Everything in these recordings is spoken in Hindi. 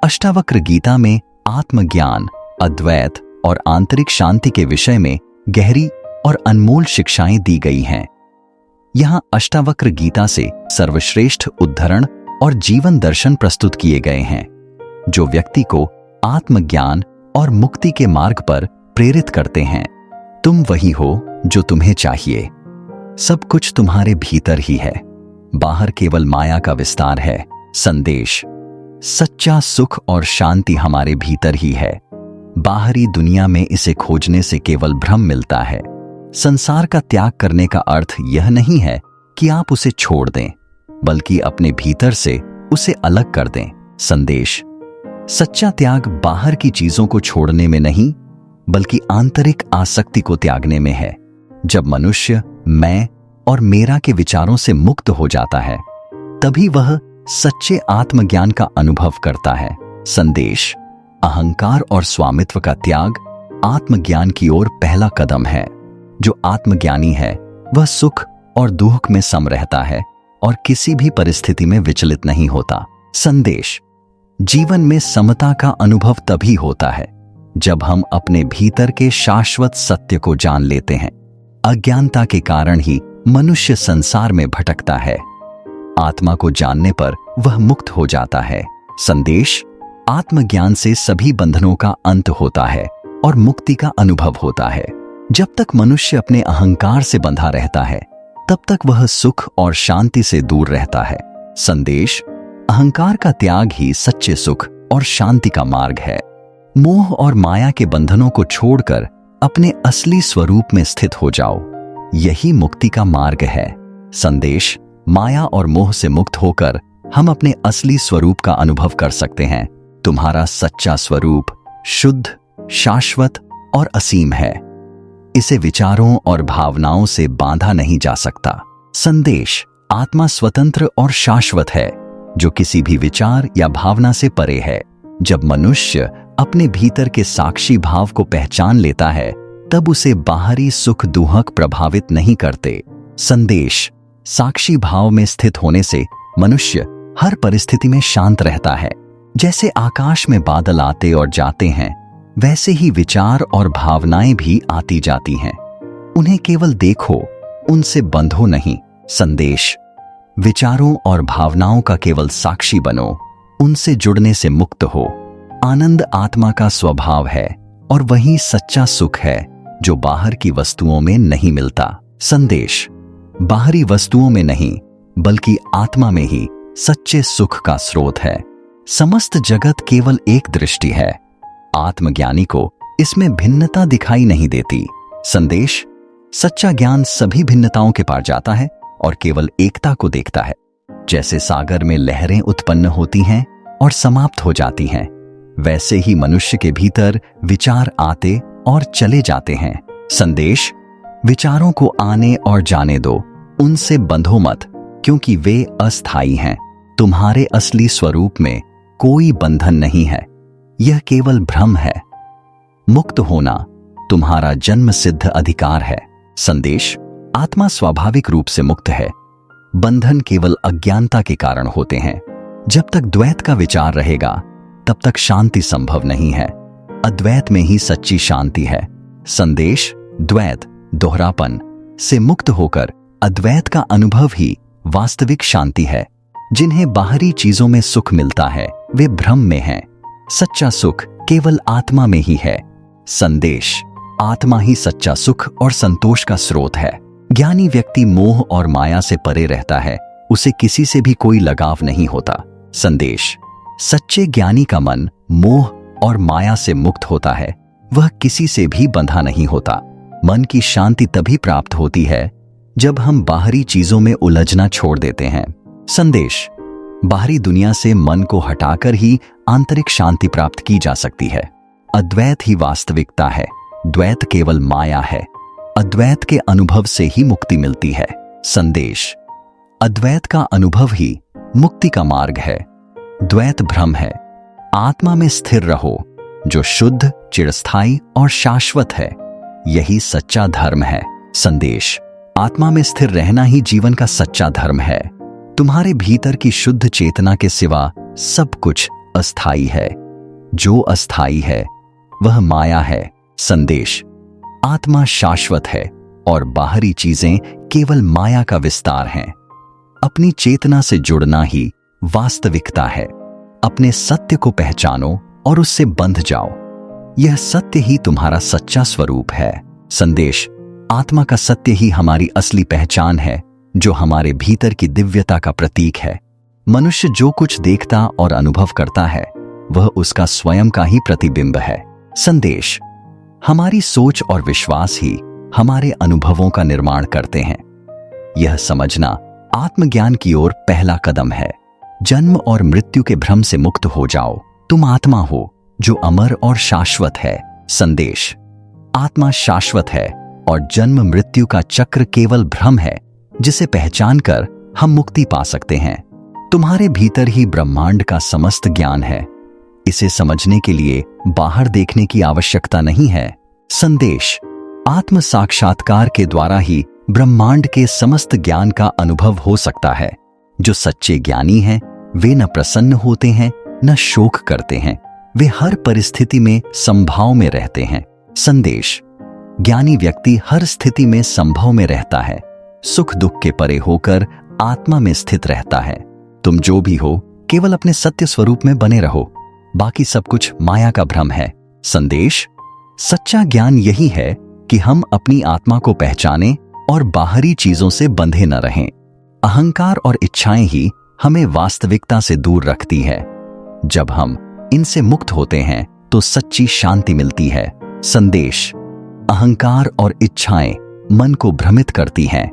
अष्टावक्र गीता में आत्मज्ञान, अद्वैत और आंतरिक शांति के विषय में गहरी और अनमोल शिक्षाएं दी गई हैं। यहां अष्टावक्र गीता से सर्वश्रेष्ठ उद्धरण और जीवन दर्शन प्रस्तुत किए गए हैं, जो व्यक्ति को आत्मज्ञान और मुक्ति के मार्ग पर प्रेरित करते हैं। तुम वही हो जो तुम्हें चाहिए। सब कुछ तुम्हारे भीतर ही है, बाहर केवल माया का विस्तार है। संदेश: सच्चा सुख और शांति हमारे भीतर ही है। बाहरी दुनिया में इसे खोजने से केवल भ्रम मिलता है। संसार का त्याग करने का अर्थ यह नहीं है कि आप उसे छोड़ दें, बल्कि अपने भीतर से उसे अलग कर दें। संदेश: सच्चा त्याग बाहर की चीजों को छोड़ने में नहीं, बल्कि आंतरिक आसक्ति को त्यागने में है। जब मनुष्य मैं और मेरा के विचारों से मुक्त हो जाता है, तभी वह सच्चे आत्मज्ञान का अनुभव करता है। संदेश: अहंकार और स्वामित्व का त्याग आत्मज्ञान की ओर पहला कदम है। जो आत्मज्ञानी है वह सुख और दुख में सम रहता है और किसी भी परिस्थिति में विचलित नहीं होता। संदेश: जीवन में समता का अनुभव तभी होता है जब हम अपने भीतर के शाश्वत सत्य को जान लेते हैं। अज्ञानता के कारण ही मनुष्य संसार में भटकता है। आत्मा को जानने पर वह मुक्त हो जाता है। संदेश: आत्मज्ञान से सभी बंधनों का अंत होता है और मुक्ति का अनुभव होता है। जब तक मनुष्य अपने अहंकार से बंधा रहता है, तब तक वह सुख और शांति से दूर रहता है। संदेश: अहंकार का त्याग ही सच्चे सुख और शांति का मार्ग है। मोह और माया के बंधनों को छोड़कर अपने असली स्वरूप में स्थित हो जाओ, यही मुक्ति का मार्ग है। संदेश: माया और मोह से मुक्त होकर हम अपने असली स्वरूप का अनुभव कर सकते हैं। तुम्हारा सच्चा स्वरूप शुद्ध, शाश्वत और असीम है। इसे विचारों और भावनाओं से बांधा नहीं जा सकता। संदेश: आत्मा स्वतंत्र और शाश्वत है, जो किसी भी विचार या भावना से परे है। जब मनुष्य अपने भीतर के साक्षी भाव को पहचान लेता है, तब उसे बाहरी सुख दुख प्रभावित नहीं करते। संदेश: साक्षी भाव में स्थित होने से मनुष्य हर परिस्थिति में शांत रहता है। जैसे आकाश में बादल आते और जाते हैं, वैसे ही विचार और भावनाएं भी आती जाती हैं। उन्हें केवल देखो, उनसे बंधो नहीं। संदेश: विचारों और भावनाओं का केवल साक्षी बनो, उनसे जुड़ने से मुक्त हो। आनंद आत्मा का स्वभाव है और वही सच्चा सुख है जो बाहर की वस्तुओं में नहीं मिलता। संदेश: बाहरी वस्तुओं में नहीं, बल्कि आत्मा में ही सच्चे सुख का स्रोत है। समस्त जगत केवल एक दृष्टि है। आत्मज्ञानी को इसमें भिन्नता दिखाई नहीं देती। संदेश: सच्चा ज्ञान सभी भिन्नताओं के पार जाता है और केवल एकता को देखता है। जैसे सागर में लहरें उत्पन्न होती हैं और समाप्त हो जाती हैं, वैसे ही मनुष्य के भीतर विचार आते और चले जाते हैं। संदेश: विचारों को आने और जाने दो, उनसे बंधो मत, क्योंकि वे अस्थायी हैं। तुम्हारे असली स्वरूप में कोई बंधन नहीं है, यह केवल भ्रम है। मुक्त होना तुम्हारा जन्म सिद्ध अधिकार है। संदेश: आत्मा स्वाभाविक रूप से मुक्त है। बंधन केवल अज्ञानता के कारण होते हैं। जब तक द्वैत का विचार रहेगा, तब तक शांति संभव नहीं है। अद्वैत में ही सच्ची शांति है। संदेश: द्वैत, दोहरापन से मुक्त होकर अद्वैत का अनुभव ही वास्तविक शांति है। जिन्हें बाहरी चीजों में सुख मिलता है, वे भ्रम में हैं। सच्चा सुख केवल आत्मा में ही है। संदेश: आत्मा ही सच्चा सुख और संतोष का स्रोत है। ज्ञानी व्यक्ति मोह और माया से परे रहता है, उसे किसी से भी कोई लगाव नहीं होता। संदेश: सच्चे ज्ञानी का मन मोह और माया से मुक्त होता है, वह किसी से भी बंधा नहीं होता। मन की शांति तभी प्राप्त होती है जब हम बाहरी चीजों में उलझना छोड़ देते हैं। संदेश: बाहरी दुनिया से मन को हटाकर ही आंतरिक शांति प्राप्त की जा सकती है। अद्वैत ही वास्तविकता है, द्वैत केवल माया है। अद्वैत के अनुभव से ही मुक्ति मिलती है। संदेश: अद्वैत का अनुभव ही मुक्ति का मार्ग है। द्वैत भ्रम है। आत्मा में स्थिर रहो, जो शुद्ध, चिरस्थायी और शाश्वत है। यही सच्चा धर्म है। संदेश: आत्मा में स्थिर रहना ही जीवन का सच्चा धर्म है। तुम्हारे भीतर की शुद्ध चेतना के सिवा सब कुछ अस्थाई है, जो अस्थाई है वह माया है। संदेश: आत्मा शाश्वत है और बाहरी चीजें केवल माया का विस्तार हैं। अपनी चेतना से जुड़ना ही वास्तविकता है। अपने सत्य को पहचानो और उससे बंध जाओ। यह सत्य ही तुम्हारा सच्चा स्वरूप है। संदेश: आत्मा का सत्य ही हमारी असली पहचान है, जो हमारे भीतर की दिव्यता का प्रतीक है। मनुष्य जो कुछ देखता और अनुभव करता है वह उसका स्वयं का ही प्रतिबिंब है। संदेश: हमारी सोच और विश्वास ही हमारे अनुभवों का निर्माण करते हैं। यह समझना आत्मज्ञान की ओर पहला कदम है। जन्म और मृत्यु के भ्रम से मुक्त हो जाओ। तुम आत्मा हो जो अमर और शाश्वत है। संदेश: आत्मा शाश्वत है और जन्म मृत्यु का चक्र केवल भ्रम है, जिसे पहचान कर हम मुक्ति पा सकते हैं। तुम्हारे भीतर ही ब्रह्मांड का समस्त ज्ञान है। इसे समझने के लिए बाहर देखने की आवश्यकता नहीं है। संदेश: आत्म साक्षात्कार के द्वारा ही ब्रह्मांड के समस्त ज्ञान का अनुभव हो सकता है। जो सच्चे ज्ञानी हैं, वे न प्रसन्न होते हैं न शोक करते हैं। वे हर परिस्थिति में संभाव में रहते हैं। संदेश: ज्ञानी व्यक्ति हर स्थिति में संभव में रहता है। सुख दुख के परे होकर आत्मा में स्थित रहता है। तुम जो भी हो, केवल अपने सत्य स्वरूप में बने रहो। बाकी सब कुछ माया का भ्रम है। संदेश: सच्चा ज्ञान यही है कि हम अपनी आत्मा को पहचानें और बाहरी चीजों से बंधे न रहें। अहंकार और इच्छाएं ही हमें वास्तविकता से दूर रखती है। जब हम इनसे मुक्त होते हैं तो सच्ची शांति मिलती है। संदेश: अहंकार और इच्छाएं मन को भ्रमित करती हैं।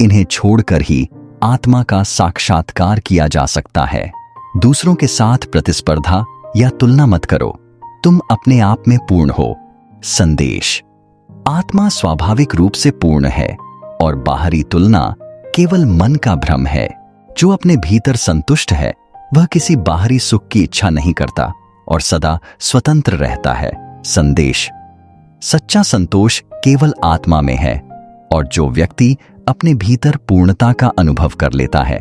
इन्हें छोड़कर ही आत्मा का साक्षात्कार किया जा सकता है। दूसरों के साथ प्रतिस्पर्धा या तुलना मत करो। तुम अपने आप में पूर्ण हो। संदेश: आत्मा स्वाभाविक रूप से पूर्ण है और बाहरी तुलना केवल मन का भ्रम है। जो अपने भीतर संतुष्ट है वह किसी बाहरी सुख की इच्छा नहीं करता और सदा स्वतंत्र रहता है। संदेश: सच्चा संतोष केवल आत्मा में है और जो व्यक्ति अपने भीतर पूर्णता का अनुभव कर लेता है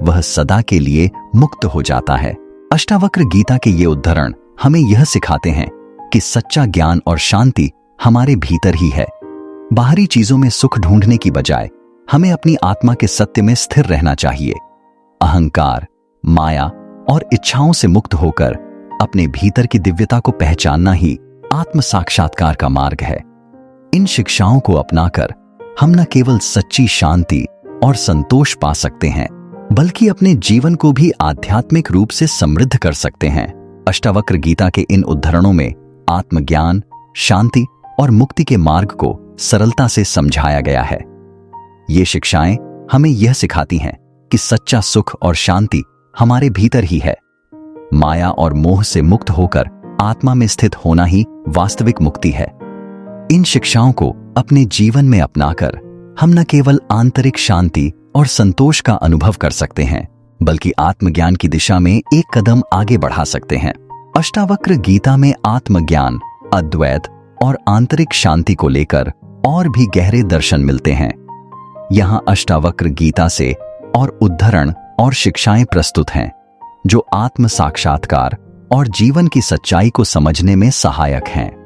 वह सदा के लिए मुक्त हो जाता है। अष्टावक्र गीता के ये उद्धरण हमें यह सिखाते हैं कि सच्चा ज्ञान और शांति हमारे भीतर ही है। बाहरी चीजों में सुख ढूंढने की बजाय हमें अपनी आत्मा के सत्य में स्थिर रहना चाहिए। अहंकार, माया और इच्छाओं से मुक्त होकर अपने भीतर की दिव्यता को पहचानना ही आत्म साक्षात्कार का मार्ग है। इन शिक्षाओं को अपनाकर हम न केवल सच्ची शांति और संतोष पा सकते हैं, बल्कि अपने जीवन को भी आध्यात्मिक रूप से समृद्ध कर सकते हैं। अष्टावक्र गीता के इन उद्धरणों में आत्मज्ञान, शांति और मुक्ति के मार्ग को सरलता से समझाया गया है। ये शिक्षाएं हमें यह सिखाती हैं कि सच्चा सुख और शांति हमारे भीतर ही है। माया और मोह से मुक्त होकर आत्मा में स्थित होना ही वास्तविक मुक्ति है। इन शिक्षाओं को अपने जीवन में अपनाकर हम न केवल आंतरिक शांति और संतोष का अनुभव कर सकते हैं, बल्कि आत्मज्ञान की दिशा में एक कदम आगे बढ़ा सकते हैं। अष्टावक्र गीता में आत्मज्ञान, अद्वैत और आंतरिक शांति को लेकर और भी गहरे दर्शन मिलते हैं। यहाँ अष्टावक्र गीता से और उद्धरण और शिक्षाएं प्रस्तुत हैं जो आत्म साक्षात्कार और जीवन की सच्चाई को समझने में सहायक हैं।